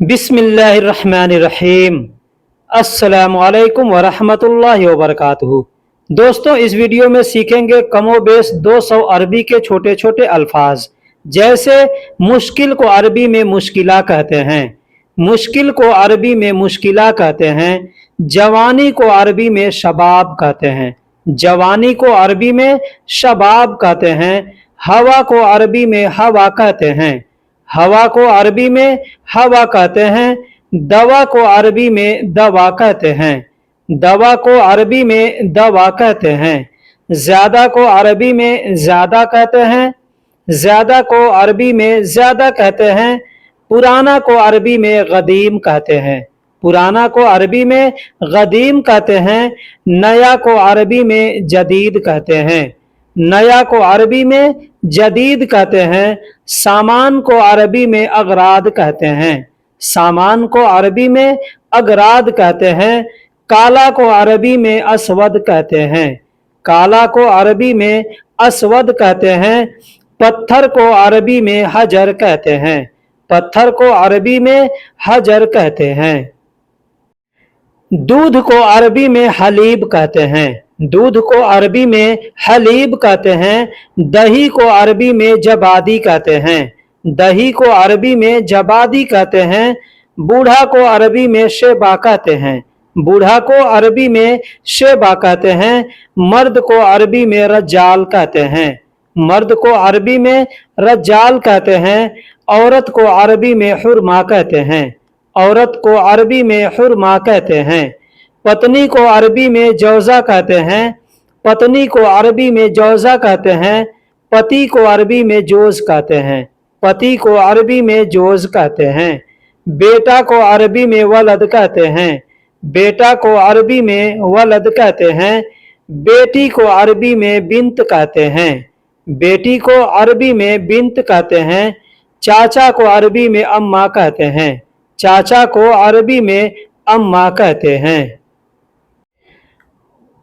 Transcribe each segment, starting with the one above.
बिस्मिल्लाहिर्रहमानिर्रहीम। अस्सलामु अलैकुम वरहमतुल्लाहि वबरकातुहू। दोस्तों, इस वीडियो में सीखेंगे कमोबेश 200 अरबी के छोटे छोटे अल्फाज। जैसे मुश्किल को अरबी में मुश्किला कहते हैं, मुश्किल को अरबी में मुश्किला कहते हैं। जवानी को अरबी में शबाब कहते हैं, जवानी को अरबी में शबाब कहते हैं। हवा को अरबी में हवा कहते हैं, हवा को अरबी में हवा कहते हैं। दवा को अरबी में दवा कहते हैं, दवा को अरबी में दवा कहते हैं। ज्यादा को अरबी में ज्यादा कहते हैं, ज्यादा को अरबी में ज्यादा कहते हैं। पुराना को अरबी में गदीम कहते हैं, पुराना को अरबी में गदीम कहते हैं। नया को अरबी में जदीद कहते हैं, नया को अरबी में जदीद कहते हैं। सामान को अरबी में अगराद कहते हैं, सामान को अरबी में अगराद कहते हैं। काला को अरबी में असवद कहते हैं, काला को अरबी में असवद कहते हैं। पत्थर को अरबी में हजर कहते हैं, पत्थर को अरबी में हजर कहते हैं। दूध को अरबी में हलीब कहते हैं, दूध को अरबी में हलीब कहते हैं। दही को अरबी में जबादी कहते हैं, दही को अरबी में जबादी कहते हैं। बूढ़ा को अरबी में शेबा कहते हैं, बूढ़ा को अरबी में शेबा कहते हैं। मर्द को अरबी में रज्जाल कहते हैं, मर्द को अरबी में रज्जाल कहते हैं। औरत को अरबी में हुरमा कहते हैं, औरत को अरबी में हुरमा कहते हैं। पत्नी को अरबी में जौजा कहते हैं, पत्नी को अरबी में जौजा कहते हैं। पति को अरबी में जोज कहते हैं, पति को अरबी में जोज कहते हैं। बेटा को अरबी में वलद कहते हैं, बेटा को अरबी में वलद कहते हैं। बेटी को अरबी में बिन्त कहते हैं, बेटी को अरबी में बिन्त कहते हैं। चाचा को अरबी में अम्मा कहते हैं, चाचा को अरबी में अम्मा कहते हैं।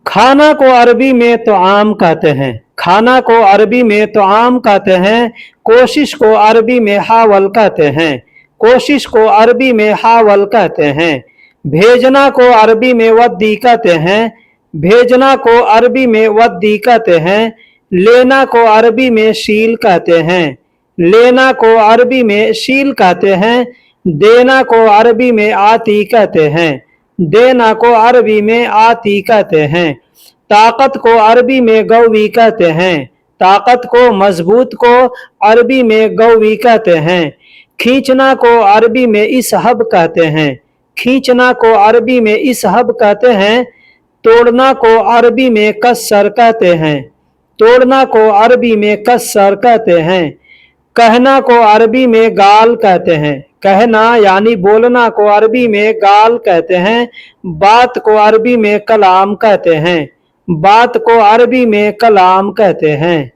खाना को अरबी में तोआम कहते हैं, खाना को अरबी में तोआम कहते हैं। कोशिश को अरबी में हावल कहते हैं, कोशिश को अरबी में हावल कहते हैं। भेजना को अरबी में वद्दी कहते हैं, भेजना को अरबी में वद्दी कहते हैं। लेना को अरबी में शील कहते हैं, लेना को अरबी में शील कहते हैं। देना को अरबी में आती कहते हैं, देना को अरबी में आती कहते हैं। ताकत को अरबी में गौवी कहते हैं, ताकत को मजबूत को अरबी में गौवी कहते हैं। खींचना को अरबी में इसहब कहते हैं, खींचना को अरबी में इसहब कहते हैं। तोड़ना को अरबी में कस्सर कहते हैं, तोड़ना को अरबी में कस्सर कहते हैं। कहना को अरबी में गाल कहते हैं, कहना यानी बोलना को अरबी में गाल कहते हैं। बात को अरबी में कलाम कहते हैं, बात को अरबी में कलाम कहते हैं।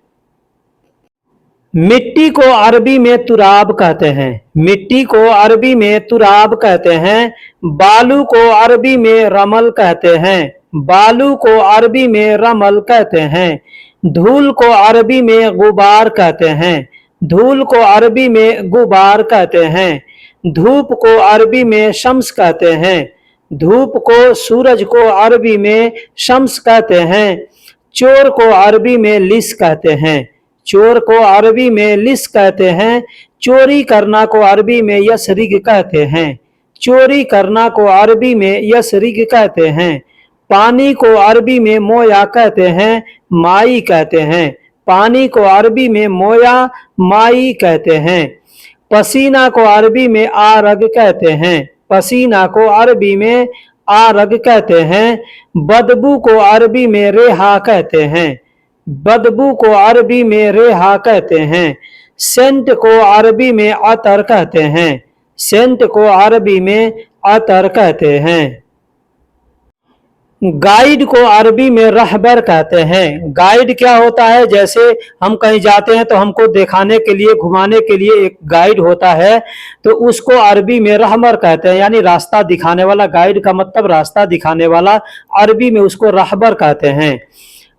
मिट्टी को अरबी में तुराब कहते हैं, मिट्टी को अरबी में तुराब कहते हैं। बालू को अरबी में रमल कहते हैं, बालू को अरबी में रमल कहते हैं। धूल को अरबी में गुबार कहते हैं, धूल को अरबी में गुबार कहते हैं। धूप को अरबी में शम्स कहते हैं, धूप को सूरज को अरबी में शम्स कहते हैं। चोर को अरबी में लिस कहते हैं, चोर को अरबी में लिस कहते हैं। चोरी करना को अरबी में यसरिग कहते हैं, चोरी करना को अरबी में यसरिग कहते हैं। पानी को अरबी में मोया कहते हैं, माई कहते हैं, पानी को अरबी में मोया माई कहते हैं। पसीना को अरबी में आरग कहते हैं, पसीना को अरबी में आरग कहते हैं। बदबू को अरबी में रेहा कहते हैं, बदबू को अरबी में रेहा कहते हैं। सेंट को अरबी में अतर कहते हैं, सेंट को अरबी में अतर कहते हैं। गाइड को अरबी में रहबर कहते हैं। गाइड क्या होता है? जैसे हम कहीं जाते हैं तो हमको दिखाने के लिए, घुमाने के लिए एक गाइड होता है, तो उसको अरबी में रहबर कहते हैं, यानी रास्ता दिखाने वाला। गाइड का मतलब रास्ता दिखाने वाला, अरबी में उसको रहबर कहते हैं।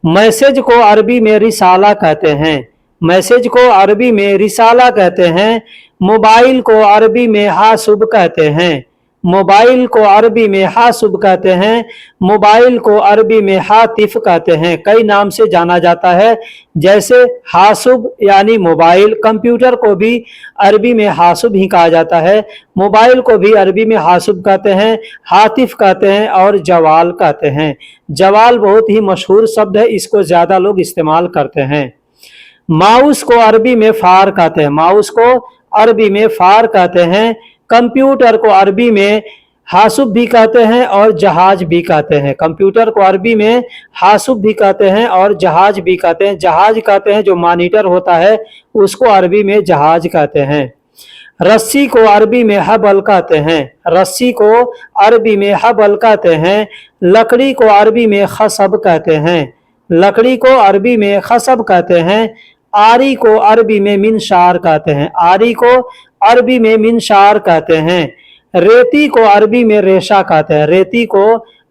मैसेज को अरबी में रिसाला कहते हैं, मैसेज को अरबी में रिसाला कहते हैं। मोबाइल को अरबी में हासुब कहते हैं। मोबाइल को अरबी में हासुब कहते हैं। मोबाइल को अरबी में हातिफ कहते हैं। कई नाम से जाना जाता है, जैसे हासुब यानी मोबाइल। कंप्यूटर को भी अरबी में हासुब ही कहा जाता है। मोबाइल को भी अरबी में हासुब कहते हैं, हातिफ कहते हैं और जवाल कहते हैं। जवाल बहुत ही मशहूर शब्द है, इसको ज़्यादा लोग इस्तेमाल करते हैं। माउस को अरबी में फार कहते हैं। माउस को अरबी में फार कहते हैं। कंप्यूटर को अरबी में हासुब भी कहते हैं और जहाज भी कहते हैं। कंप्यूटर को अरबी में हासुब भी कहते हैं और जहाज भी कहते हैं। जहाज कहते हैं जो मॉनिटर होता है, उसको अरबी में जहाज कहते हैं। रस्सी को अरबी में हबल कहते हैं। रस्सी को अरबी में हबल कहते हैं। लकड़ी को अरबी में खसब कहते हैं। लकड़ी को अरबी में खसब कहते हैं। आरी को अरबी में मिनशार कहते हैं। आरी को अरबी में मिनशार कहते हैं। रेती को अरबी में रेशा कहते हैं। रेती को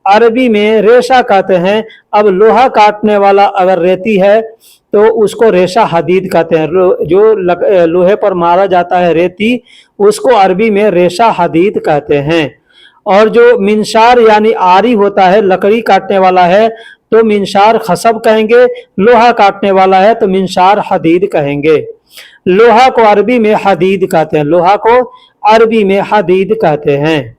अरबी में रेशा कहते हैं। अब लोहा काटने वाला अगर रेती है तो उसको रेशा हदीद कहते हैं। जो लोहे पर मारा जाता है रेती, उसको अरबी में रेशा हदीद कहते हैं। और जो मिनशार यानी आरी होता है, लकड़ी काटने वाला है, तो मिनशार खसब कहेंगे। लोहा काटने वाला है तो मिनशार हदीद कहेंगे। लोहा को अरबी में हदीद कहते हैं। लोहा को अरबी में हदीद कहते हैं।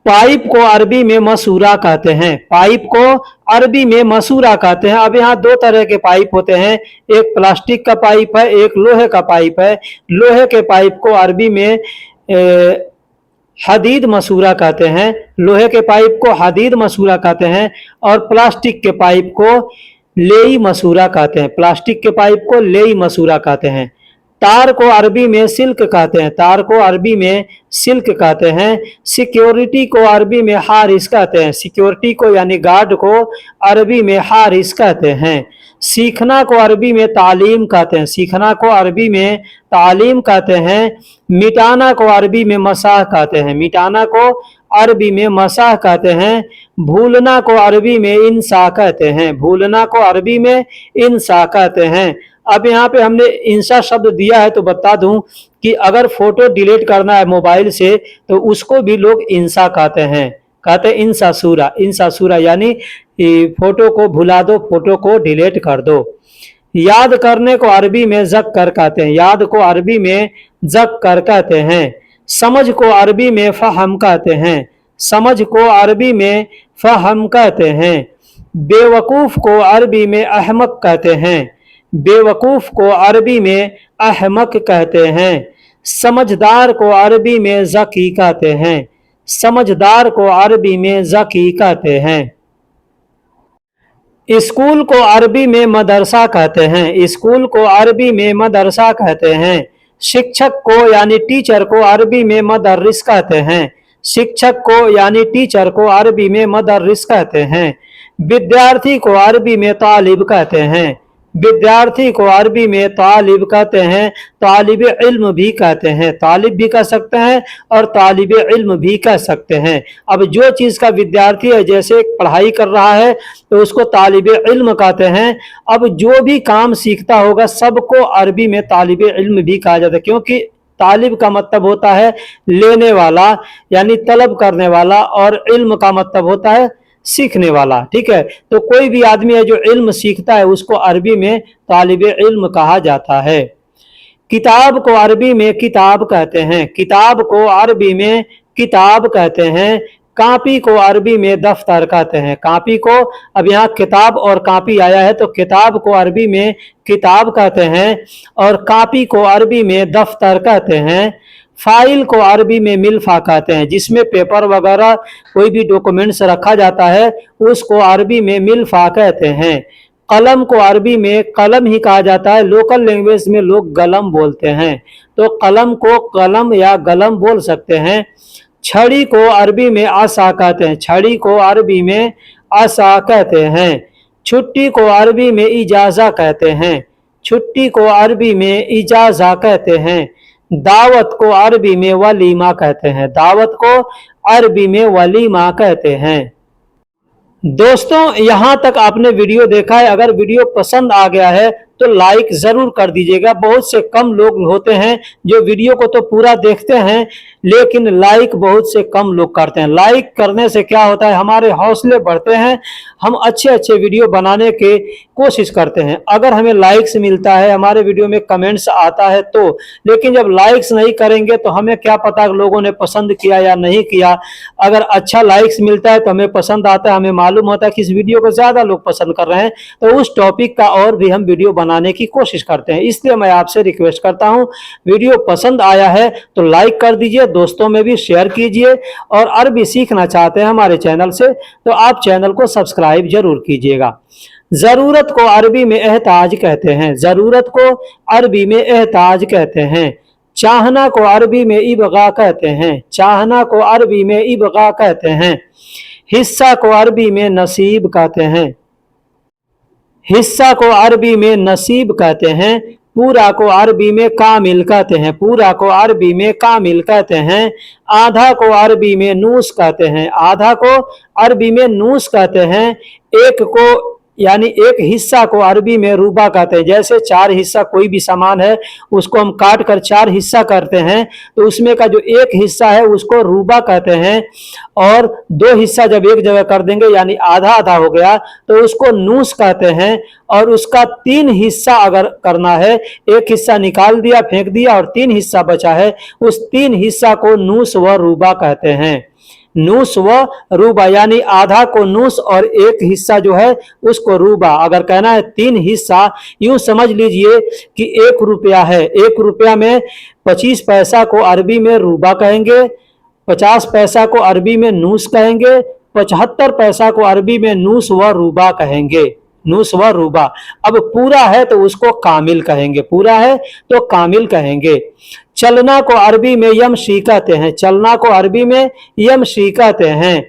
पाइप को अरबी में मसूरा कहते हैं। पाइप को अरबी में मसूरा कहते हैं। अब यहाँ दो तरह के पाइप होते हैं, एक प्लास्टिक का पाइप है, एक लोहे का पाइप है। लोहे के पाइप को अरबी में हदीद मसूरा कहते हैं। लोहे के पाइप को हदीद मसूरा कहते हैं और प्लास्टिक के पाइप को लेई मसूरा कहते हैं। प्लास्टिक के पाइप को लेई मसूरा कहते हैं। तार को अरबी में सिल्क कहते हैं। तार को अरबी में सिल्क कहते हैं। सिक्योरिटी को अरबी में हारिस कहते हैं। सिक्योरिटी को यानी गार्ड को अरबी में हारिस कहते हैं। सीखना को अरबी में तालीम कहते हैं। सीखना को अरबी में तालीम कहते हैं। मिटाना को अरबी में मसाह कहते हैं। मिटाना को अरबी में मसाह कहते हैं। भूलना को अरबी में इंसा कहते हैं। भूलना को अरबी में इंसा कहते हैं। अब यहाँ पे हमने इंसा शब्द दिया है तो बता दूं कि अगर फोटो डिलीट करना है मोबाइल से तो उसको भी लोग इंसा कहते हैं। कहते हैं इंसा सूरा। इंसा सूरा यानी फोटो को भुला दो, फोटो को डिलीट कर दो। याद करने को अरबी में ज़क्कर कहते हैं। याद को अरबी में ज़क्कर कहते हैं। समझ को अरबी में फ़हम कहते हैं। समझ को अरबी में फ़हम कहते हैं। बेवकूफ़ को अरबी में अहमक कहते हैं। बेवकूफ़ को अरबी में अहमक कहते हैं। समझदार को अरबी में ज़की कहते हैं। समझदार को अरबी में ज़की कहते हैं। स्कूल को अरबी में मदरसा कहते हैं। स्कूल को अरबी में मदरसा कहते हैं। शिक्षक को यानी टीचर को अरबी में मदर्रिस कहते हैं। शिक्षक को यानी टीचर को अरबी में मदर्रिस कहते हैं। विद्यार्थी को अरबी में तालिब कहते हैं। विद्यार्थी को अरबी में तालिब कहते हैं। तालिब इल्म भी कहते हैं। तालिब भी कह सकते हैं और तालिब इल्म भी कह सकते हैं। अब जो चीज़ का विद्यार्थी है, जैसे पढ़ाई कर रहा है तो उसको तालिब इल्म कहते हैं। अब जो भी काम सीखता होगा सबको अरबी में तालिब इल्म भी कहा जाता है, क्योंकि तालिब का मतलब होता है लेने वाला यानी तलब करने वाला, और इल्म का मतलब होता है सीखने वाला। ठीक है, तो कोई भी आदमी है जो इल्म सीखता है उसको अरबी में तालिब इल्म कहा जाता है। किताब को अरबी में किताब कहते हैं। किताब को अरबी में किताब कहते हैं। कापी को अरबी में दफ्तर कहते हैं। कापी को, अब यहाँ किताब और कापी आया है तो किताब को अरबी में किताब कहते हैं और कापी को अरबी में दफ्तर कहते हैं। फाइल को अरबी में मिल्फा कहते हैं। जिसमें पेपर वगैरह कोई भी डॉक्यूमेंट्स रखा जाता है उसको अरबी में मिल्फा कहते हैं। कलम को अरबी में कलम ही कहा जाता है। लोकल लैंग्वेज में लोग गलम बोलते हैं, तो कलम को कलम या गलम बोल सकते हैं। छड़ी को अरबी में आसा कहते हैं। छड़ी को अरबी में आसा कहते हैं। छुट्टी को अरबी में इजाज़ा कहते हैं। छुट्टी को अरबी में इजाज़ा कहते हैं। दावत को अरबी में वलीमा कहते हैं। दावत को अरबी में वलीमा कहते हैं। दोस्तों, यहाँ तक आपने वीडियो देखा है। अगर वीडियो पसंद आ गया है तो लाइक ज़रूर कर दीजिएगा। बहुत से कम लोग होते हैं जो वीडियो को तो पूरा देखते हैं लेकिन लाइक बहुत से कम लोग करते हैं। लाइक करने से क्या होता है, हमारे हौसले बढ़ते हैं, हम अच्छे अच्छे वीडियो बनाने की कोशिश करते हैं। अगर हमें लाइक्स मिलता है, हमारे वीडियो में कमेंट्स आता है तो, लेकिन जब लाइक्स नहीं करेंगे तो हमें क्या पता लोगों ने पसंद किया या नहीं किया। अगर अच्छा लाइक्स मिलता है तो हमें पसंद आता है, हमें मालूम होता है कि इस वीडियो को ज़्यादा लोग पसंद कर रहे हैं, तो उस टॉपिक का और भी हम वीडियो बनाने की कोशिश करते हैं। इसलिए मैं आपसे रिक्वेस्ट करता हूं, वीडियो पसंद आया है तो लाइक कर दीजिए, दोस्तों में भी शेयर कीजिए, और अरबी सीखना चाहते हैं हमारे चैनल से तो आप चैनल को सब्सक्राइब जरूर कीजिएगा। जरूरत को अरबी में एहताज कहते हैं। जरूरत को अरबी में एहताज कहते हैं। चाहना को अरबी में इबगा कहते हैं। चाहना को अरबी में इबगा कहते हैं। हिस्सा को अरबी में नसीब कहते हैं। हिस्सा को अरबी में नसीब कहते हैं। पूरा को अरबी में कामिल कहते हैं। पूरा को अरबी में कामिल कहते हैं। आधा को अरबी में नूस कहते हैं। आधा को अरबी में नूस कहते हैं। एक को यानी एक हिस्सा को अरबी में रूबा कहते हैं। जैसे चार हिस्सा कोई भी सामान है उसको हम काट कर चार हिस्सा करते हैं तो उसमें का जो एक हिस्सा है उसको रूबा कहते हैं, और दो हिस्सा जब एक जगह कर देंगे यानी आधा आधा हो गया तो उसको नूस कहते हैं। और उसका तीन हिस्सा अगर करना है, एक हिस्सा निकाल दिया फेंक दिया और तीन हिस्सा बचा है, उस तीन हिस्सा को नूस व रूबा कहते हैं। नूस व रूबा यानी आधा को नूस और एक हिस्सा जो है उसको रूबा। अगर कहना है तीन हिस्सा, यूं समझ लीजिए कि 1 रुपया है, 1 रुपया में 25 पैसा को अरबी में रूबा कहेंगे, 50 पैसा को अरबी में नूस कहेंगे, 75 पैसा को अरबी में नूस व रूबा कहेंगे। नूस व रूबा। अब पूरा है तो उसको कामिल कहेंगे। पूरा है तो कामिल कहेंगे। चलना को अरबी में यमशी कहते हैं। चलना को अरबी में यमशी कहते हैं।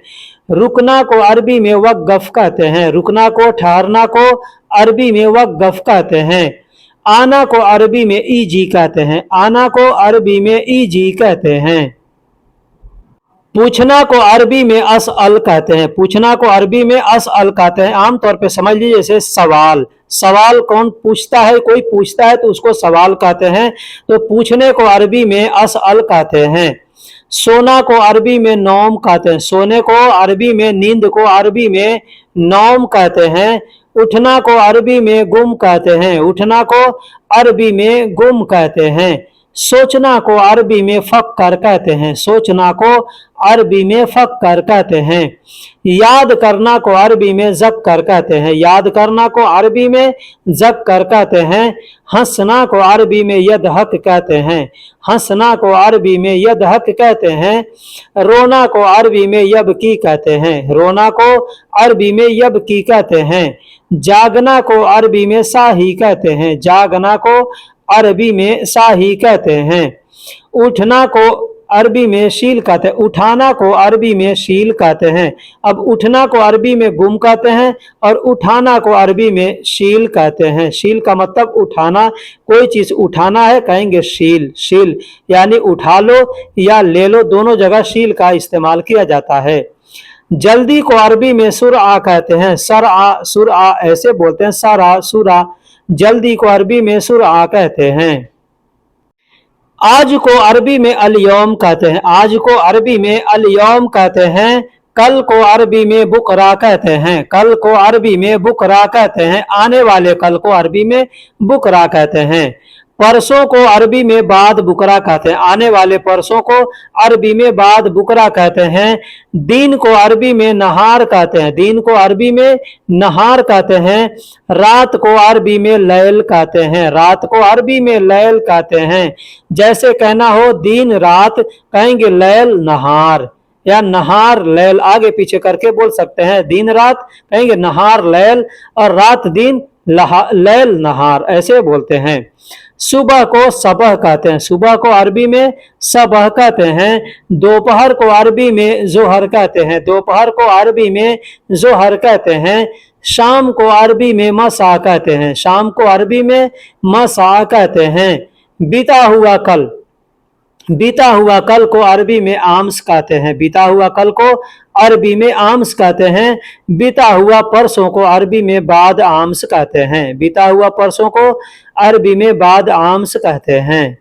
रुकना को अरबी में वक़्फ़ कहते हैं। रुकना को ठहरना को अरबी में वक़्फ़ कहते हैं। आना को अरबी में ईजी कहते हैं। आना को अरबी में ईजी कहते हैं। पूछना को अरबी में असअल कहते हैं। पूछना को अरबी में असअल कहते हैं। आमतौर पे समझ लीजिए जैसे सवाल, सवाल कौन पूछता है, कोई पूछता है तो उसको सवाल कहते हैं, तो पूछने को अरबी में असअल कहते हैं। सोना को अरबी में नौम कहते हैं। सोने को अरबी में, नींद को अरबी में नौम कहते हैं। उठना को अरबी में गुम कहते हैं। उठना को अरबी में गुम कहते हैं। सोचना को अरबी में फक्कर कहते हैं। सोचना को अरबी में फक्कर कहते हैं। याद करना को अरबी में ज़क्कर कहते हैं। याद करना को अरबी में ज़क्कर कहते हैं। हंसना को अरबी में यदहक कहते हैं। हंसना को अरबी में यदहक कहते हैं। रोना को अरबी में यबकी कहते हैं। रोना को अरबी में यबकी कहते हैं। जागना को अरबी में साही कहते हैं। जागना को अरबी में साही कहते हैं। उठना को अरबी में शील कहते हैं। उठाना को अरबी में शील कहते हैं। अब उठना को अरबी में गुम कहते हैं और उठाना को अरबी में शील कहते हैं। शील का मतलब उठाना, कोई चीज उठाना है कहेंगे शील। शील यानी उठा लो या ले लो, दोनों जगह शील का इस्तेमाल किया जाता है। जल्दी को अरबी में सुरआ कहते हैं। सरआ सुरआ ऐसे बोलते हैं, सरा सुरा। जल्दी को अरबी में सुरआ कहते हैं। आज को अरबी में अल-यौम कहते हैं। आज को अरबी में अल-यौम कहते हैं। कल को अरबी में बुकरा कहते हैं। कल को अरबी में बुकरा कहते हैं। आने वाले कल को अरबी में बुकरा कहते हैं। परसों को अरबी में बाद बुकरा कहते हैं। आने वाले परसों को अरबी में बाद बुकरा कहते हैं। दिन को अरबी में नहार कहते हैं। दिन को अरबी में नहार कहते हैं। रात को अरबी में लैल कहते हैं। रात को अरबी में लैल कहते हैं। जैसे कहना हो दिन रात कहेंगे लैल नहार, या नहार लैल आगे पीछे करके बोल सकते हैं। दिन रात कहेंगे नहार लैल, और रात दिन लैल नहार, ऐसे बोलते हैं। सुबह को सबह कहते हैं। सुबह को अरबी में सबह कहते हैं। दोपहर को अरबी में जोहर कहते हैं। दोपहर को अरबी में जोहर कहते हैं। शाम को अरबी में मसा कहते हैं। शाम को अरबी में मसा कहते हैं। बीता हुआ कल, बीता हुआ कल को अरबी में आम्स कहते हैं। बीता हुआ कल को अरबी में आम्स कहते हैं। बीता हुआ परसों को अरबी में बाद आम्स कहते हैं। बीता हुआ परसों को अरबी में बाद आम्स कहते हैं।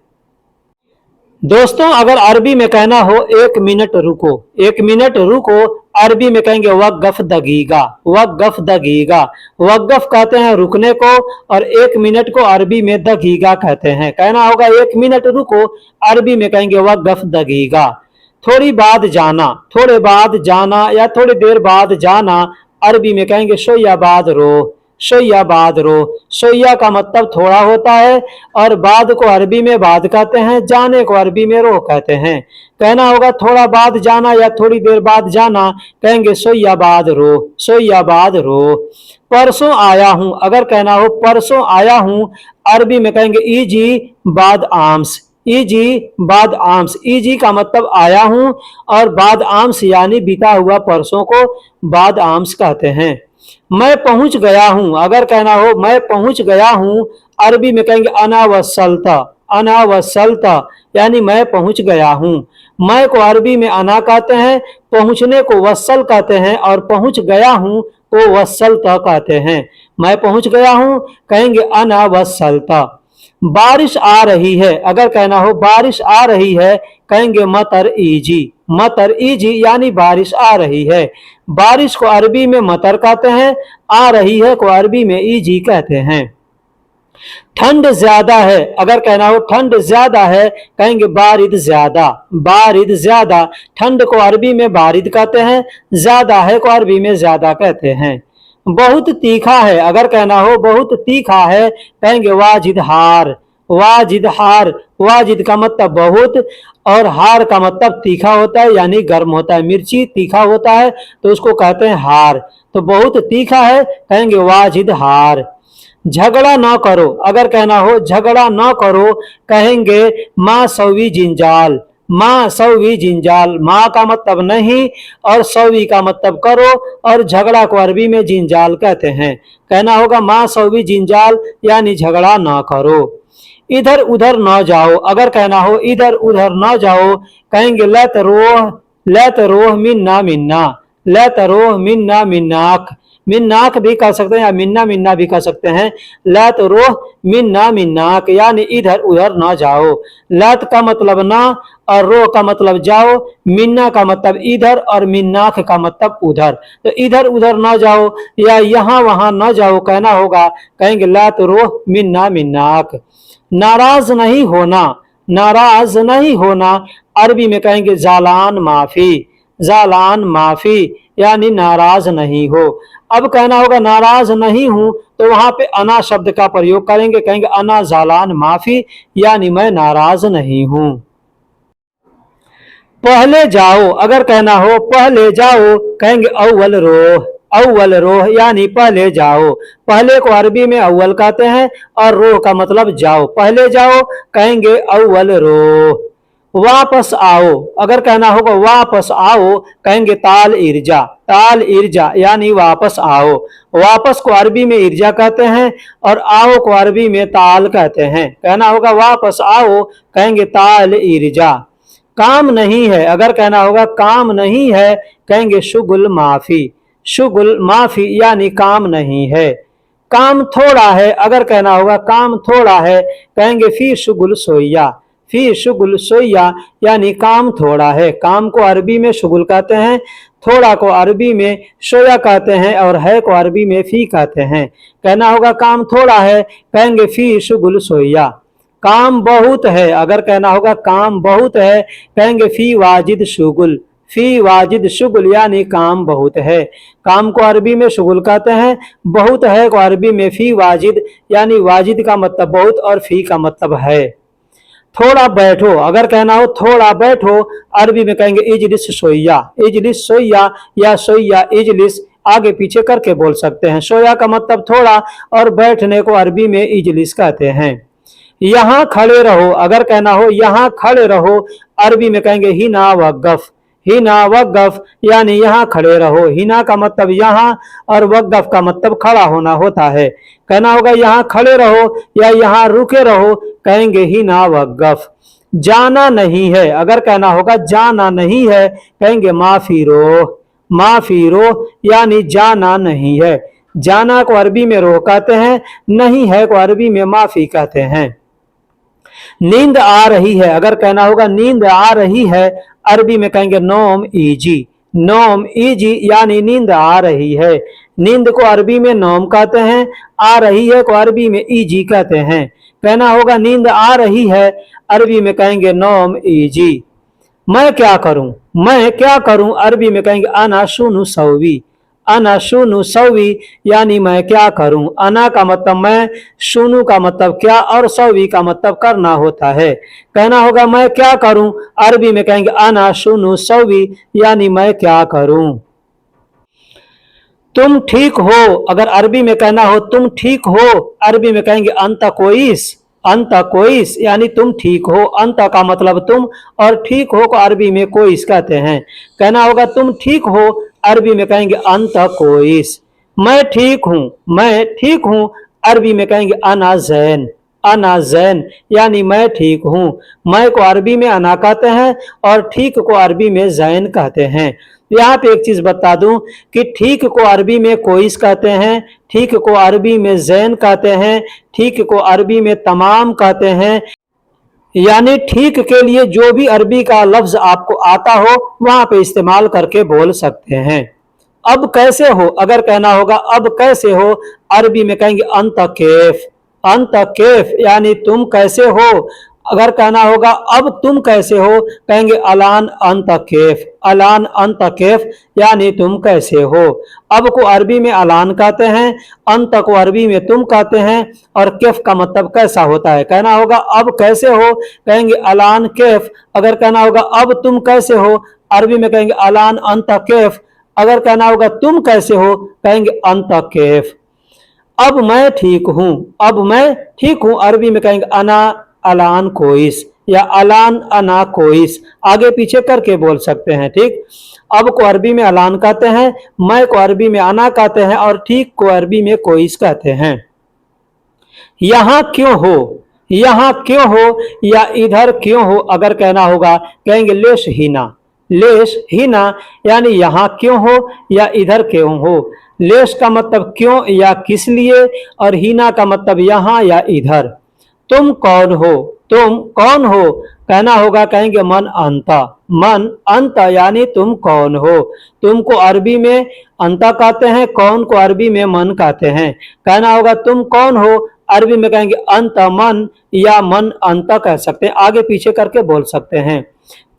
दोस्तों अगर अरबी में कहना हो 1 मिनट रुको, 1 मिनट रुको, अरबी में कहेंगे वक़्फ़ दगीगा, वक़्फ़ दगीगा। वक़्फ़ कहते हैं रुकने को और 1 मिनट को अरबी में दगीगा कहते हैं। कहना होगा 1 मिनट रुको, अरबी में कहेंगे वक़्फ़ दगीगा। थोड़ी बाद जाना, थोड़े बाद जाना या थोड़ी देर बाद जाना, अरबी में कहेंगे शोया बाद रो, शोया बाद रो। शोया का मतलब थोड़ा होता है और बाद को अरबी में बाद कहते हैं, जाने को अरबी में रो कहते हैं। कहना होगा थोड़ा बाद जाना या थोड़ी देर बाद जाना, कहेंगे शोया बाद रो, शोया बाद रो। परसों आया हूं, अगर कहना हो परसों आया हूं, अरबी में कहेंगे ईजी बाद आम्स, ईजी बाद आम्स। ईजी का मतलब आया हूं और बाद आम्स यानी बीता हुआ परसों को बाद आम्स कहते हैं। मैं पहुंच गया हूं, अगर कहना हो मैं पहुंच गया हूं, अरबी में कहेंगे अना वसलता, अना वसलता यानी मैं पहुंच गया हूं। मैं को अरबी में अना कहते हैं, पहुंचने को वसल कहते हैं और पहुंच गया हूं को वसलता कहते हैं। मैं पहुंच गया हूं कहेंगे अना वसलता। बारिश आ रही है, अगर कहना हो बारिश आ रही है, कहेंगे मतर ईजी, मतर ईजी यानी बारिश आ रही है। बारिश को अरबी में मतर कहते हैं, आ रही है को अरबी में ईजी कहते हैं। ठंड ज्यादा है, अगर कहना हो ठंड ज्यादा है, कहेंगे बारिद ज्यादा, बारिद ज्यादा। ठंड को अरबी में बारिद कहते हैं, ज्यादा है को अरबी में ज्यादा कहते हैं। बहुत तीखा है, अगर कहना हो बहुत तीखा है, कहेंगे वाजिद हार, वाजिद हार। वाजिद का मतलब बहुत और हार का मतलब तीखा होता है यानी गर्म होता है। मिर्ची तीखा होता है तो उसको कहते हैं हार। तो बहुत तीखा है कहेंगे वाजिद हार। झगड़ा ना करो, अगर कहना हो झगड़ा ना करो, कहेंगे माँ सौवी जिंजाल, माँ सौवी जिंजाल। माँ का मतलब नहीं और सौवी का मतलब करो और झगड़ा को अरबी में जिंजाल कहते हैं। कहना होगा माँ सौवी जिंजाल यानी झगड़ा ना करो। इधर उधर न जाओ, अगर कहना हो इधर उधर न जाओ, कहेंगे लत रोह मिन्ना मिन्ना, लत रोह मिन्ना मिन्नाक। मिन्नाक भी कह सकते हैं या मिन्ना मिन्ना भी कह सकते हैं। लत रोह मिन्ना मिन्नाक यानी इधर उधर न जाओ। लत का मतलब ना और रोह का मतलब जाओ, मिन्ना का मतलब इधर और मिन्नाक का मतलब उधर। तो इधर उधर न जाओ या यहाँ वहां न जाओ कहना होगा, कहेंगे लत रोह मिन्ना मिन्नाक। नाराज नहीं होना, नाराज नहीं होना, अरबी में कहेंगे जालान माफी, जालान माफी यानी नाराज नहीं हो। अब कहना होगा नाराज नहीं हूं तो वहां पे अना शब्द का प्रयोग करेंगे, कहेंगे अना जालान माफी यानी मैं नाराज नहीं हूं। पहले जाओ, अगर कहना हो पहले जाओ, कहेंगे अव्वल रोह, अव्वल रोह यानी पहले जाओ। पहले को अरबी में अव्वल कहते हैं और रोह का मतलब जाओ। पहले जाओ कहेंगे अव्वल रोह। वापस आओ, अगर कहना होगा वापस आओ, कहेंगे ताल इर्जा, ताल इर्जा यानी वापस आओ। वापस को अरबी में इर्जा कहते हैं और आओ को अरबी में ताल कहते हैं। कहना होगा वापस आओ, कहेंगे ताल इर्जा। काम नहीं है, अगर कहना होगा काम नहीं है, कहेंगे शुगुल माफी, शुगुल माफी यानी काम नहीं है। काम थोड़ा है, अगर कहना होगा काम थोड़ा है, कहेंगे फी शुगुल सोया, फी शुगुल सोया यानी काम थोड़ा है। काम को अरबी में शुगुल कहते हैं, थोड़ा को अरबी में सोया कहते हैं और है को अरबी में फी कहते हैं। कहना होगा काम थोड़ा है, कहेंगे फी शुगुल सोया। काम बहुत है, अगर कहना होगा काम बहुत है, कहेंगे फी वाजिद शुगुल, फी वाजिद शुगुल यानी काम बहुत है। काम को अरबी में शुगुल कहते हैं, बहुत है को अरबी में फी वाजिद यानी वाजिद का मतलब बहुत और फी का मतलब है। थोड़ा बैठो, अगर कहना हो थोड़ा बैठो, अरबी में कहेंगे इजलिस सोया, इजलिस सोया या सोया इजलिस आगे पीछे करके बोल सकते हैं। सोया का मतलब थोड़ा और बैठने को अरबी में इजलिस कहते हैं। यहाँ खड़े रहो, अगर कहना हो यहाँ खड़े रहो, अरबी में कहेंगे हिना वक़्फ़, हिना वक़्फ़ यानी यहाँ खड़े रहो। हिना का मतलब यहाँ और वक़्फ़ का मतलब खड़ा होना होता है। कहना होगा यहाँ खड़े रहो या यहाँ रुके रहो, कहेंगे हिना वक़्फ़। जाना नहीं है। अगर कहना होगा जाना नहीं है, कहेंगे माफी रो, माफी रो, यानी जाना नहीं है। जाना को अरबी में रो कहते हैं, नहीं है को अरबी में माफी कहते हैं। नींद आ रही है, अगर कहना होगा नींद आ रही है, अरबी में कहेंगे नोम ईजी, नोम ईजी, यानी नींद आ रही है। नींद को अरबी में नोम कहते हैं, आ रही है को अरबी में ईजी कहते हैं। कहना होगा नींद आ रही है, अरबी में कहेंगे नोम ईजी। मैं क्या करूं, मैं क्या करूं, अरबी में कहेंगे अना शुनु सौवी, अना शुनु सौवी, यानी मैं क्या करूं। अना का मतलब मैं, शुनु का मतलब क्या, और सौवी का मतलब करना होता है। कहना होगा मैं क्या करूं, अरबी में कहेंगे अना शुनु सौवी, यानी मैं क्या करूं। तुम ठीक हो, अगर अरबी में कहना हो तुम ठीक हो, अरबी में कहेंगे अंत कोइस, अंत कोइस, यानी तुम ठीक हो। अंत का मतलब तुम, और ठीक हो को अरबी में कोइस कहते हैं। कहना होगा तुम ठीक हो, अरबी में कहेंगे अंत कोइस। मैं ठीक हूं, मैं ठीक हूं, अरबी में कहेंगे अना जैन, अना जैन, यानी मैं ठीक हूं। मैं को अरबी में अना कहते हैं, और ठीक को अरबी में जैन कहते हैं। यहाँ पे एक चीज बता दूं कि ठीक को अरबी में कोइस कहते हैं, ठीक को अरबी में जैन कहते हैं, ठीक को अरबी में तमाम कहते हैं। यानी ठीक के लिए जो भी अरबी का लफ्ज आपको आता हो वहां पे इस्तेमाल करके बोल सकते हैं। अब कैसे हो, अगर कहना होगा अब कैसे हो, अरबी में कहेंगे अंत कैफ, अंत कैफ, यानी तुम कैसे हो। अगर कहना होगा अब तुम कैसे हो, कहेंगे अलान अंत कैफ, अलान अंत कैफ, यानी तुम कैसे हो। अब को अरबी में अलान कहते हैं, अंत को अरबी में तुम कहते हैं, और कैफ का मतलब कैसा होता है। कहना होगा अब कैसे हो, कहेंगे अलान कैफ। अगर कहना होगा अब तुम कैसे हो, अरबी में कहेंगे अलान अंत कैफ। अगर कहना होगा तुम कैसे हो, कहेंगे अंत कैफ। अब मैं ठीक हूं, अब मैं ठीक हूं, अरबी में कहेंगे अना अलान कोइस, या अलान अना कोइस, आगे पीछे करके बोल सकते हैं। ठीक, अब को अरबी में अलान कहते हैं, मैं को अरबी में अना कहते हैं, और ठीक को अरबी में कोइस कहते हैं। यहां क्यों हो, यहां क्यों हो, या इधर क्यों हो, अगर कहना होगा कहेंगे लेश हीना, लेश हीना, यानी यहां क्यों हो या इधर क्यों हो। लेश का मतलब क्यों या किस लिए, और हीना का मतलब यहां या इधर। तुम कौन हो, तुम कौन हो, कहना होगा कहेंगे मन अंता, मन अंत, यानी तुम कौन हो। तुम को अरबी में अंता कहते हैं, कौन को अरबी में मन कहते हैं। कहना होगा तुम कौन हो, अरबी में कहेंगे अंत मन, या मन अंत कह सकते हैं, आगे पीछे करके बोल सकते हैं।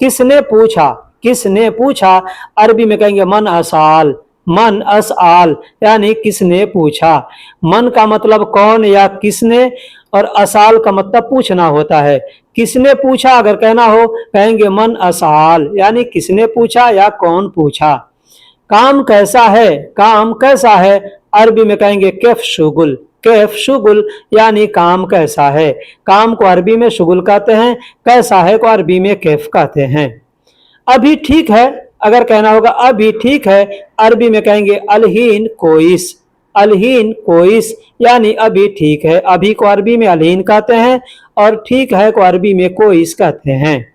किसने पूछा, किसने पूछा, अरबी में कहेंगे मन असाल, मन असाल, यानी किसने पूछा। मन का मतलब कौन या किसने, और असाल का मतलब पूछना होता है। किसने पूछा अगर कहना हो, कहेंगे मन असाल, यानी किसने पूछा या कौन पूछा। काम कैसा है, काम कैसा है, अरबी में कहेंगे कैफ शुगुल, कैफ शुगुल, यानी काम कैसा है। काम को अरबी में शुगुल कहते हैं, कैसा है को अरबी में कैफ कहते हैं। अभी ठीक है, अगर कहना होगा अभी ठीक है, अरबी में कहेंगे अलहीन कोइस, अलहीन कोइस, यानी अभी ठीक है। अभी को अरबी में अलहीन कहते हैं, और ठीक है को अरबी में कोइस कहते हैं।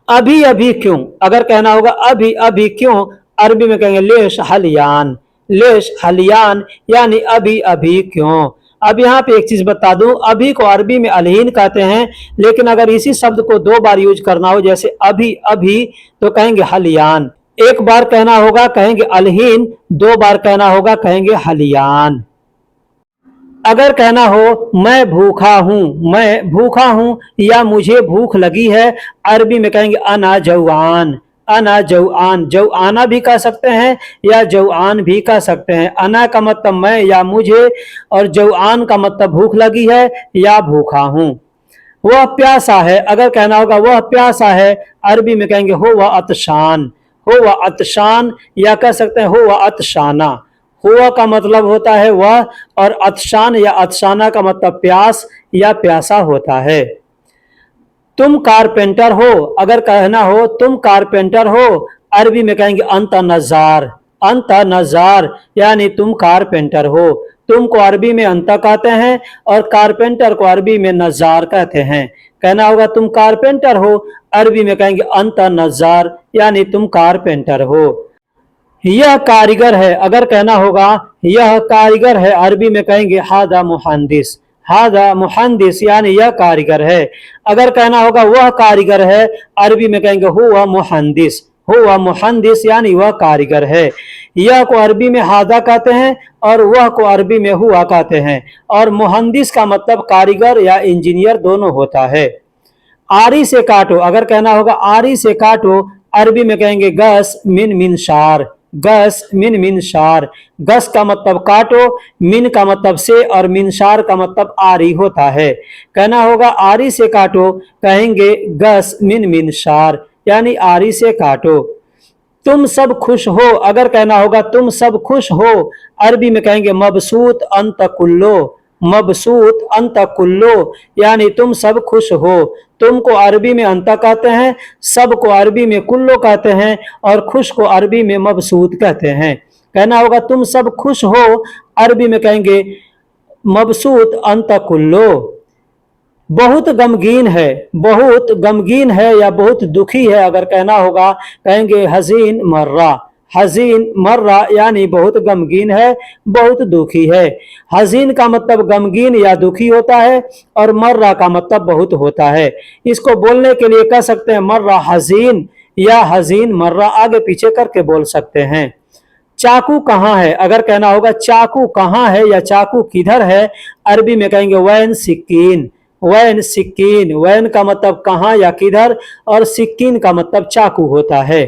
अभी अभी क्यों, अगर कहना होगा अभी अभी क्यों, अरबी में कहेंगे लेश हलियान, लेश हलियान, यानी अभी अभी क्यों। अब यहाँ पे एक चीज बता दूं, अभी को अरबी में अलहीन कहते हैं, लेकिन अगर इसी शब्द को दो बार यूज करना हो, जैसे अभी अभी, तो कहेंगे हलियान। एक बार कहना होगा कहेंगे अलहीन, दो बार कहना होगा कहेंगे हलियान। अगर कहना हो मैं भूखा हूं, मैं भूखा हूं, या मुझे भूख लगी है, अरबी में कहेंगे अना जवान, अना जवान, जवाना भी कह सकते हैं या जवान भी कह सकते हैं। अना का मतलब मैं या मुझे, और जवान का मतलब भूख लगी है या भूखा हूं। वह प्यासा है, अगर कहना होगा वह प्यासा है, अरबी में कहेंगे हो वह अतशान, हो वह अतशान, या कह सकते हैं हो वह अतशाना। हुआ का मतलब होता है वह, और अतशान या अतशाना का मतलब प्यास या प्यासा होता है। तुम कारपेंटर हो, अगर कहना हो तुम कारपेंटर हो, अरबी में कहेंगे अंत नजार, अंत नजार, यानी तुम कारपेंटर हो। तुम को अरबी में अंत कहते हैं, और कारपेंटर को अरबी में नजार कहते हैं। कहना होगा तुम कारपेंटर हो, अरबी में कहेंगे अंत नज्जार, यानी तुम कारपेंटर हो। यह कारीगर है, अगर कहना होगा यह कारीगर है, अरबी में कहेंगे हादा मुहंदिस, हादा मुहंदिस, यानी यह कारीगर है। अगर कहना होगा वह कारीगर है, अरबी में कहेंगे हुआ मुहंदिस, हुआ मुहंदिस, यानी वह कारीगर है। यह को अरबी में हादा कहते हैं और वह को अरबी में हुआ कहते हैं, और मुहंदिस का मतलब कारीगर या इंजीनियर दोनों होता है। आरी से काटो, अगर कहना होगा आरी से काटो, अरबी में कहेंगे गस मिन मिनशार, गस मिन मिनशार। गस का मतलब काटो, मिन का मतलब से, और मिनशार का मतलब आरी होता है। कहना होगा आरी से काटो, कहेंगे गस मिन मिनशार, यानी आरी से काटो। तुम सब खुश हो, अगर कहना होगा तुम सब खुश हो, अरबी में कहेंगे मबसूत अंत कुल्लो, मबसूत अंत कुल्लो, यानी तुम सब खुश हो। तुम को अरबी में अंत कहते हैं, सब को अरबी में कुल्लो कहते हैं, और खुश को अरबी में मबसूत कहते हैं। कहना होगा तुम सब खुश हो, अरबी में कहेंगे मबसूत अंत कुल्लो। बहुत गमगीन है, बहुत गमगीन है या बहुत दुखी है, अगर कहना होगा कहेंगे हजीन मर्रा, हजीन मर्रा, यानी बहुत गमगीन है, बहुत दुखी है। हजीन का मतलब गमगीन या दुखी होता है, और मर्रा का मतलब बहुत होता है। इसको बोलने के लिए कह सकते हैं मर्रा हजीन या हजीन मर्रा, आगे पीछे करके बोल सकते हैं। चाकू कहाँ है, अगर कहना होगा चाकू कहाँ है या चाकू किधर है, अरबी में कहेंगे वैन सिक्कीन, वैन सिक्कीन। वैन का मतलब कहाँ या किधर, और सिक्कीन का मतलब चाकू होता है।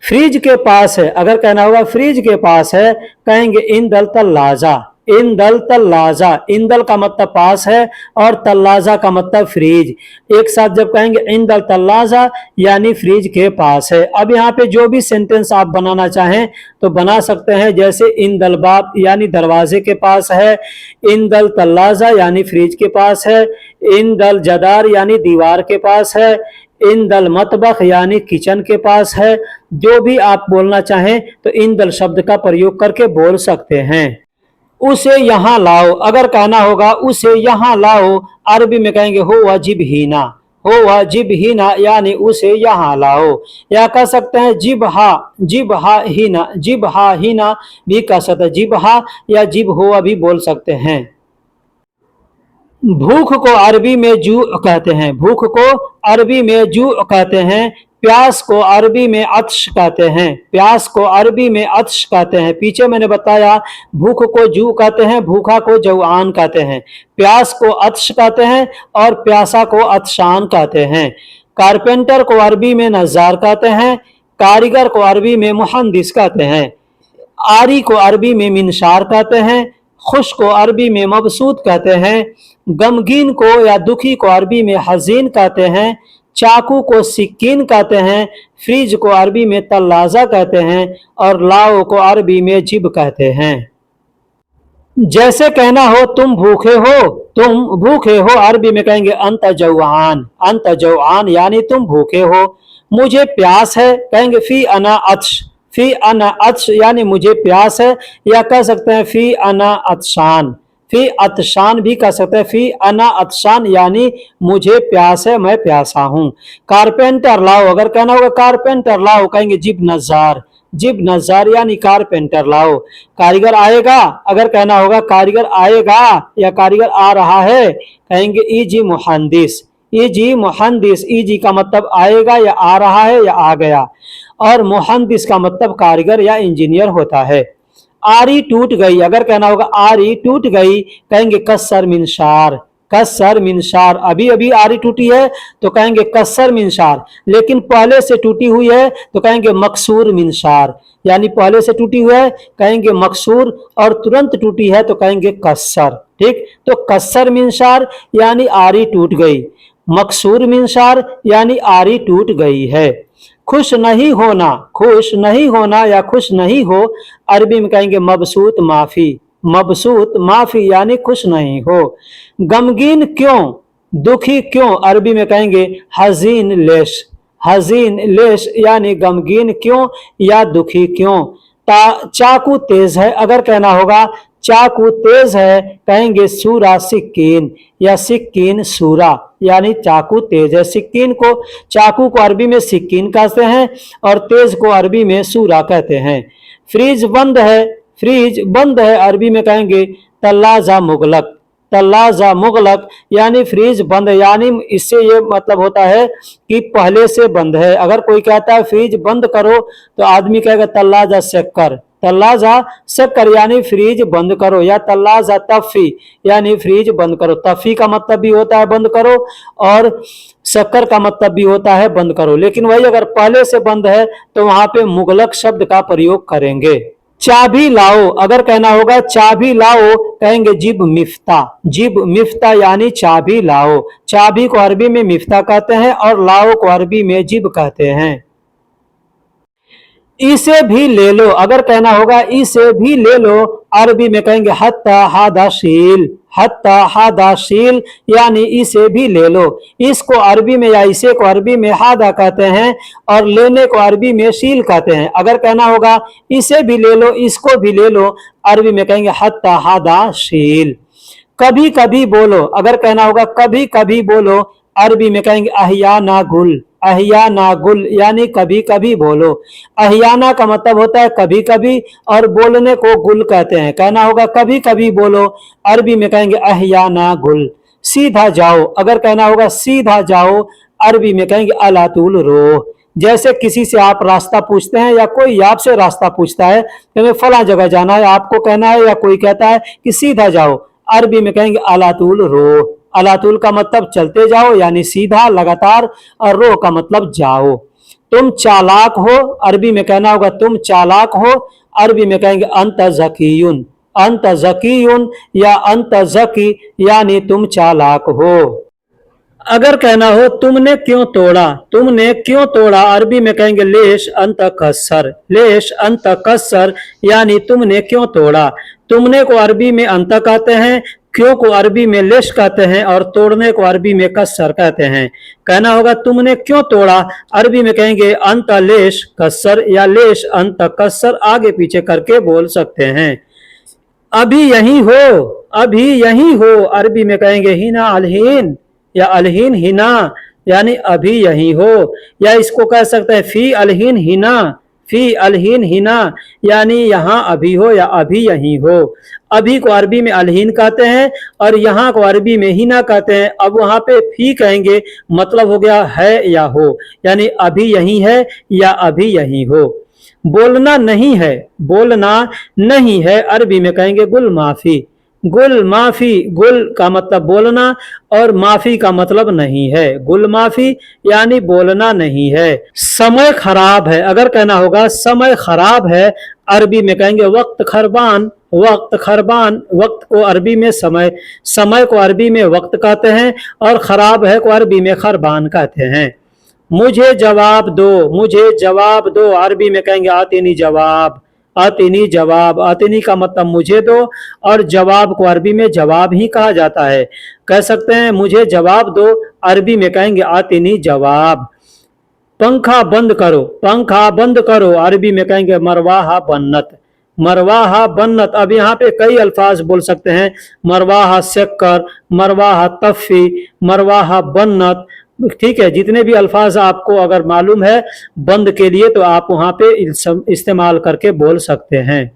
फ्रिज के पास है, अगर कहना होगा फ्रिज के पास है, कहेंगे इंदल तल्लाजा, इंदल तल्लाजा। इंदल का मतलब पास है, और तल्लाजा का मतलब फ्रिज। एक साथ जब कहेंगे इंदल तल्लाजा, यानी फ्रिज के पास है। अब यहाँ पे जो भी सेंटेंस आप बनाना चाहें तो बना सकते हैं, जैसे इंदल बाब, यानी दरवाजे के पास है, इंदल तल्लाजा, यानी फ्रिज के पास है, इंदल जदार, यानी दीवार के पास है, इंदल मतबख, यानी किचन के पास है। जो भी आप बोलना चाहें तो इंदल शब्द का प्रयोग करके बोल सकते हैं। उसे यहाँ लाओ, अगर कहना होगा उसे यहाँ लाओ, अरबी में कहेंगे हो वाजिब हीना, हो वाजिब हीना, यानी उसे यहाँ लाओ। या कह सकते हैं जिब हा हीना, जिब हा हीना भी कह सकते हैं, जिब हा या जिब हुआ भी बोल सकते हैं। भूख को अरबी में जू कहते हैं, भूख को अरबी में जू कहते हैं। प्यास को अरबी में अत्श कहते हैं, प्यास को अरबी में अत्श कहते हैं। पीछे मैंने बताया भूख को जू कहते हैं, भूखा को जवान कहते हैं, प्यास को अत्श कहते हैं, और प्यासा को अत्शान कहते हैं। कारपेंटर को अरबी में नज्जार कहते हैं, कारीगर को अरबी में मुहंदिस कहते हैं, आरी को अरबी में मिनशार कहते हैं, खुश को अरबी में मबसूत कहते हैं, गमगीन को या दुखी को अरबी में हजीन कहते हैं, चाकू को सिक्कीन कहते हैं, फ्रिज को अरबी में तल्लाजा कहते हैं, और लाओ को अरबी में जिब कहते हैं। जैसे कहना हो तुम भूखे हो, तुम भूखे हो, अरबी में कहेंगे अंत जवान, अंत जवान, यानी तुम भूखे हो। मुझे प्यास है, कहेंगे फी अना अत्श, फी अना अत्श, यानी मुझे प्यास है। या कह सकते हैं फी अना अतशान, फी अतशान भी कह सकते हैं, फी अना अतशान, यानी मुझे प्यास है, मैं प्यासा हूं। कारपेंटर लाओ, अगर कहना होगा कारपेंटर लाओ, कहेंगे जिब नजार, जिब नजार, यानी कारपेंटर लाओ। कारीगर आएगा, अगर कहना होगा कारीगर आएगा या कारीगर आ रहा है, कहेंगे इजी मुहंदिस, इजी मुहंदिस। इजी का मतलब आएगा या आ रहा है या आ गया, और मुहंदिस का मतलब कारीगर या इंजीनियर होता है। आरी टूट गई, अगर कहना होगा आरी टूट गई, कहेंगे कस्सर मिनशार, कस्सर मिनशार। अभी अभी आरी टूटी है तो कहेंगे कस्सर मिनशार, लेकिन पहले से टूटी हुई है तो कहेंगे मकसूर मिनशार, यानी पहले से टूटी हुई है कहेंगे मकसूर, और तुरंत टूटी है तो कहेंगे कस्सर। ठीक, तो कस्सर मिनशार यानी आरी टूट गई, मकसूर मिनशार यानी आरी टूट गई है। खुश नहीं होना, खुश नहीं होना या खुश नहीं हो, अरबी में कहेंगे मबसूत माफी, मबसूत माफी, यानी खुश नहीं हो। गमगीन क्यों, दुखी क्यों, अरबी में कहेंगे हजीन लेश, हजीन लेश, यानी गमगीन क्यों या दुखी क्यों। चाकू तेज है, अगर कहना होगा चाकू तेज है, कहेंगे सूरा सिक्कीन या सिक्कीन सूरा, यानी चाकू तेज है। सिक्कीन को, चाकू को अरबी में सिक्कीन कहते हैं और तेज को अरबी में सूरा कहते हैं। फ्रिज बंद है, फ्रिज बंद है अरबी में कहेंगे तल्लाजा मुगलक, तल्लाजा मुगलक, यानी फ्रिज बंद है। यानी इससे ये मतलब होता है कि पहले से बंद है। अगर कोई कहता है फ्रिज बंद करो तो आदमी कहेगा तल्लाजा शक्कर, तल्लाजा शक्कर यानी फ्रिज बंद करो, या तल्लाजा तफी यानी फ्रिज बंद करो। तफी का मतलब भी होता है बंद करो और शक्कर का मतलब भी होता है बंद करो, लेकिन वही अगर पहले से बंद है तो वहां पे मुगलक शब्द का प्रयोग करेंगे। चाबी लाओ, अगर कहना होगा चाबी लाओ, कहेंगे जिब मिफ्ता, जिब मिफ्ता यानी चाबी लाओ। चाबी को अरबी में मिफ्ता कहते हैं और लाओ को अरबी में जिब कहते हैं। इसे भी ले लो, अगर कहना होगा इसे भी ले लो, अरबी में कहेंगे हत्ता हादा शील, हत्ता हादा शील यानी इसे भी ले लो। इसको अरबी में या इसे को अरबी में हादा कहते हैं और लेने को अरबी में शील कहते हैं। अगर कहना होगा इसे भी ले लो, इसको भी ले लो, अरबी में कहेंगे हत्ता हादा शील। कभी कभी बोलो, अगर कहना होगा कभी कभी बोलो, अरबी में कहेंगे अहियाना गुल, अहियाना गुल यानी कभी कभी बोलो। अहियाना का मतलब होता है कभी कभी और बोलने को गुल कहते हैं। कहना होगा कभी कभी बोलो, अरबी में कहेंगे अहियाना गुल। सीधा जाओ, अगर कहना होगा सीधा जाओ, अरबी में कहेंगे अलातुल रो। जैसे किसी से आप रास्ता पूछते हैं या कोई आपसे रास्ता पूछता है, तो फला जगह जाना है, आपको कहना है या कोई कहता है कि सीधा जाओ, अरबी में कहेंगे अलातुल रो। अलातुल का मतलब चलते जाओ यानी सीधा लगातार, और रो का मतलब जाओ। तुम चालाक हो, अरबी में कहना होगा तुम चालाक हो, अरबी में कहेंगे अंत ज़कीयुन, अंत ज़कीयुन या अंत ज़की यानी तुम चालाक हो। अगर कहना हो तुमने क्यों तोड़ा, तुमने क्यों तोड़ा, अरबी में कहेंगे लेश अंत कस्सर, लेश अंत कस्सर यानी तुमने क्यों तोड़ा। तुमने को अरबी में अंत कहते हैं, क्यों को अरबी में लेश कहते हैं और तोड़ने को अरबी में कस्सर कहते हैं। कहना होगा तुमने क्यों तोड़ा, अरबी में कहेंगे अंत लेश कस्सर या लेश अंत कस्सर, आगे पीछे करके बोल सकते हैं। अभी यही हो, अभी यही हो, अरबी में कहेंगे हिना अलहीन या अलहीन हिना यानी अभी यही हो, या इसको कह सकते हैं फी अलहीन हिना, फी अलहीन हिना यानी यहाँ अभी हो या अभी यही हो। अभी को अरबी में अलहीन कहते हैं और यहाँ को अरबी में हिना कहते हैं। अब वहां पे फी कहेंगे, मतलब हो गया है या हो, यानी अभी यही है या अभी यही हो। बोलना नहीं है, बोलना नहीं है, अरबी में कहेंगे गुल माफी, गुल माफी, गुल का मतलब बोलना और माफी का मतलब नहीं है। गुल माफी यानी बोलना नहीं है। समय खराब है, अगर कहना होगा समय खराब है, अरबी में कहेंगे वक्त खरबान, वक्त खरबान, वक्त को अरबी में समय, समय को अरबी में वक्त कहते हैं और खराब है को अरबी में खरबान कहते हैं। मुझे जवाब दो, मुझे जवाब दो, अरबी में कहेंगे आतिनी जवाब, आतिनी जवाब। आतिनी का मतलब मुझे दो और जवाब को अरबी में जवाब ही कहा जाता है। कह सकते हैं मुझे जवाब दो, अरबी में कहेंगे आतिनी जवाब। पंखा बंद करो, पंखा बंद करो, अरबी में कहेंगे मरवाहा बन्नत, मरवाहा बन्नत। अब यहाँ पे कई अल्फाज बोल सकते हैं, मरवाहा शक्कर, मरवाहा तफी, मरवाहा बन्नत। ठीक है, जितने भी अल्फाज आपको अगर मालूम है बंद के लिए तो आप वहां पे इस्तेमाल करके बोल सकते हैं।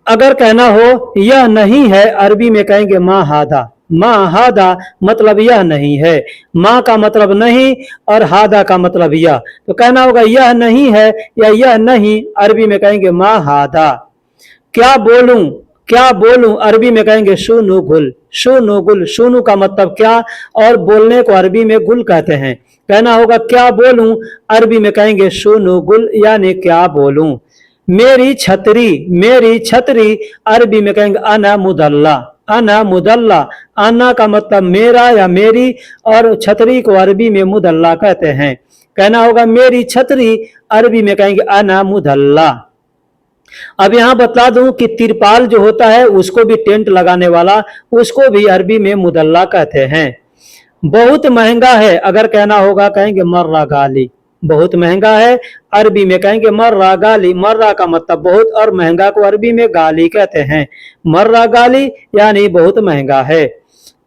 अगर कहना हो यह नहीं है, अरबी में कहेंगे मा हादा, मा हादा मतलब यह नहीं है। माँ का मतलब नहीं और हादा का मतलब यह, तो कहना होगा यह नहीं है या यह नहीं, अरबी में कहेंगे मा हादा। क्या बोलूं, क्या बोलूं, अरबी में कहेंगे शुनु गुल, शुनु गुल, शुनु का मतलब क्या और बोलने को अरबी में गुल कहते हैं। कहना होगा क्या बोलूं, अरबी में कहेंगे शुनु गुल यानी क्या बोलूं। मेरी छतरी, मेरी छतरी, अरबी में कहेंगे अना मुदल्ला, अना मुदल्ला। अना का मतलब मेरा या मेरी और छतरी को अरबी में मुदल्ला कहते हैं। कहना होगा मेरी छतरी, अरबी में कहेंगे अना मुदल्ला। अब यहां बता दूं कि तिरपाल जो होता है उसको भी टेंट लगाने वाला, उसको भी अरबी में मुदल्ला कहते हैं। बहुत महंगा है, अगर कहना होगा कहेंगे मर्रा गाली, बहुत महंगा है। अरबी में कहेंगे मर्रा गाली, मर्रा का मतलब बहुत और महंगा को अरबी में गाली कहते हैं। मर्रा गाली यानी बहुत महंगा है।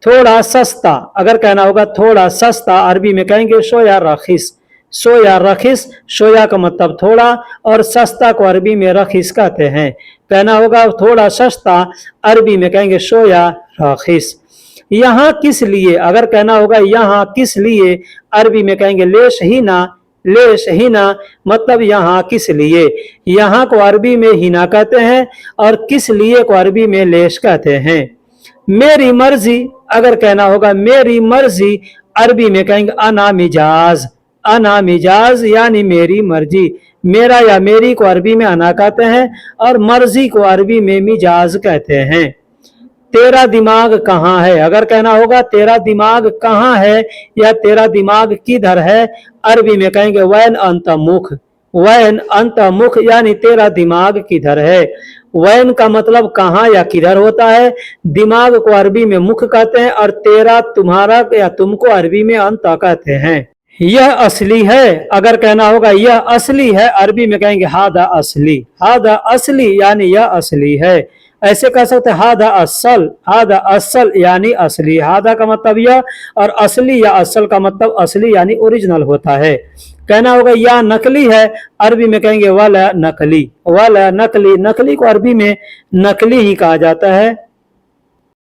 थोड़ा सस्ता, अगर कहना होगा थोड़ा सस्ता, अरबी में कहेंगे शोया रखिस, सोया रखिस, सोया का मतलब थोड़ा और सस्ता को अरबी में रखिस कहते हैं। कहना होगा थोड़ा सस्ता, अरबी में कहेंगे सोया रखिस। यहाँ किस लिए, अगर कहना होगा यहाँ किस लिए, अरबी में कहेंगे लेश ही ना, लेश ही ना मतलब यहाँ किस लिए। यहाँ को अरबी में हिना कहते हैं और किस लिए को अरबी में लेश कहते हैं। मेरी मर्जी, अगर कहना होगा मेरी मर्जी, अरबी में कहेंगे अना मिजाज, अना मिजाज यानी मेरी मर्जी। मेरा या मेरी को अरबी में अना कहते हैं और मर्जी को अरबी में मिजाज कहते हैं। तेरा दिमाग कहाँ है, अगर कहना होगा तेरा दिमाग कहाँ है या तेरा दिमाग किधर है, अरबी में कहेंगे वैन अंत मुख, वैन अंत मुख यानी तेरा दिमाग किधर है। वैन का मतलब कहाँ या किधर होता है, दिमाग को अरबी में मुख कहते हैं और तेरा तुम्हारा या तुमको अरबी में अंत कहते हैं। यह असली है, अगर कहना होगा यह असली है, अरबी में कहेंगे हादा असली, हादा असली यानी यह असली है। ऐसे कह सकते हैं हादा असल, हादा असल यानी असली। हादा का मतलब यह और असली या असल का मतलब असली यानी ओरिजिनल होता है। कहना होगा यह नकली है, अरबी में कहेंगे वाला नकली, वाला नकली, नकली को अरबी में नकली ही कहा जाता है।